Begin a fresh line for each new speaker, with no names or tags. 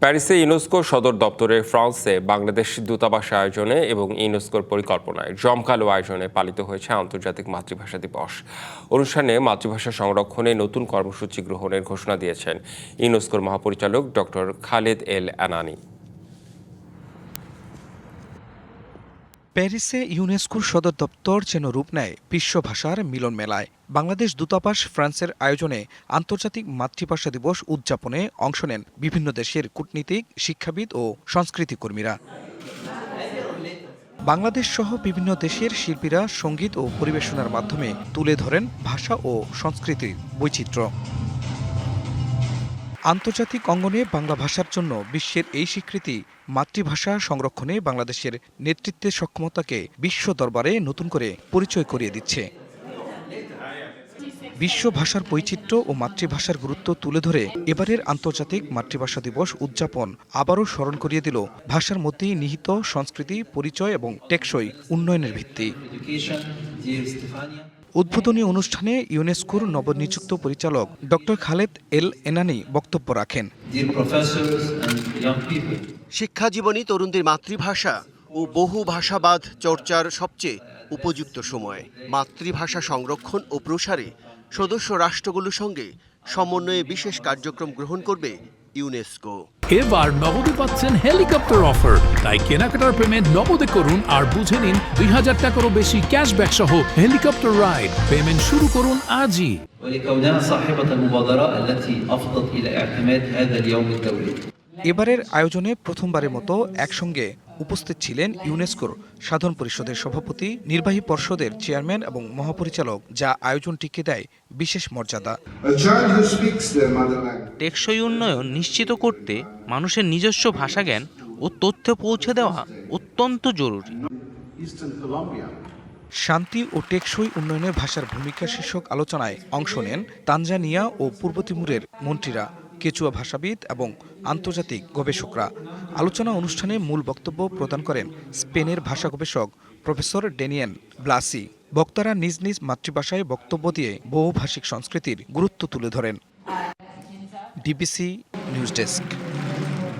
প্যারিসে ইউনেস্কো সদর দপ্তরে ফ্রান্সে বাংলাদেশ দূতাবাস আয়োজনে এবং ইউনেস্কোর পরিকল্পনায় জমকালো আয়োজনে পালিত হয়েছে আন্তর্জাতিক মাতৃভাষা দিবস। অনুষ্ঠানে মাতৃভাষা সংরক্ষণে নতুন কর্মসূচি গ্রহণের ঘোষণা দিয়েছেন ইউনেস্কোর মহাপরিচালক ডক্টর খালেদ এল আনানি।
প্যারিসে ইউনেস্কোর সদর দপ্তর যেন রূপ নেয় বিশ্ব ভাষার মিলন মেলায়। বাংলাদেশ দূতাবাস ফ্রান্সের আয়োজনে আন্তর্জাতিক মাতৃভাষা দিবস উদযাপনে অংশ নেন বিভিন্ন দেশের কূটনীতিক, শিক্ষাবিদ ও সংস্কৃতি কর্মীরা। বাংলাদেশ সহ বিভিন্ন দেশের শিল্পীরা সঙ্গীত ও পরিবেশনার মাধ্যমে তুলে ধরেন ভাষা ও সংস্কৃতির বৈচিত্র্য। আন্তর্জাতিক অঙ্গনে বাংলা ভাষার জন্য বিশ্বের এই স্বীকৃতি মাতৃভাষা সংরক্ষণে বাংলাদেশের নেতৃত্বের সক্ষমতাকে বিশ্ব দরবারে নতুন করে পরিচয় করিয়ে দিচ্ছে। বিশ্ব ভাষার বৈচিত্র্য ও মাতৃভাষার গুরুত্ব তুলে ধরে এবারের আন্তর্জাতিক মাতৃভাষা দিবস উদযাপন আবারও স্মরণ করিয়ে দিল ভাষার মধ্যেই নিহিত সংস্কৃতি, পরিচয় এবং টেকসই উন্নয়নের ভিত্তি। উদ্বোধনী অনুষ্ঠানে ইউনেস্কোর নবনিযুক্ত পরিচালক ডক্টর খালেদ এল এনানি বক্তব্য রাখেন।
শিক্ষা জীবনী তরুণদের মাতৃভাষা ও বহু ভাষাবাদ চর্চার সবচেয়ে উপযুক্ত সময়। মাতৃভাষা সংরক্ষণ ও প্রসারে সদস্য রাষ্ট্রগুলোর সঙ্গে সমন্বয়ে বিশেষ কার্যক্রম গ্রহণ করবে ইউনেস্কো।
এবার নগদে পাচ্ছেন হেলিকপ্টার অফার, তাই কেনাকাটার পেমেন্ট নগদে করুন আর বুঝে নিন ২০০০ টাকারও বেশি ক্যাশব্যাক সহ হেলিকপ্টার রাইড। পেমেন্ট শুরু করুন আজই।
এবারের আয়োজনে প্রথমবারের মতো একসঙ্গে উপস্থিত ছিলেন ইউনেস্কোর সাধারণ পরিষদের সভাপতি, নির্বাহী পর্ষদের চেয়ারম্যান এবং মহাপরিচালক, যা আয়োজনটিকে দেয় বিশেষ মর্যাদা।
টেকসই উন্নয়ন নিশ্চিত করতে মানুষের নিজস্ব ভাষাজ্ঞান ও তথ্য পৌঁছে দেওয়া অত্যন্ত জরুরি।
শান্তি ও টেকসই উন্নয়নে ভাষার ভূমিকা শীর্ষক আলোচনায় অংশ নেন তানজানিয়া ও পূর্ব তিমুরের মন্ত্রীরা, কেচুয়া ভাষাবিদ এবং আন্তর্জাতিক গবেষকরা। আলোচনা অনুষ্ঠানে মূল বক্তব্য প্রদান করেন স্পেনের ভাষা গবেষক প্রফেসর ডেনিয়েন ব্লাসি। বক্তারা নিজ নিজ মাতৃভাষায় বক্তব্য দিয়ে বহুভাষিক সংস্কৃতির গুরুত্ব তুলে ধরেন। DBC news desk.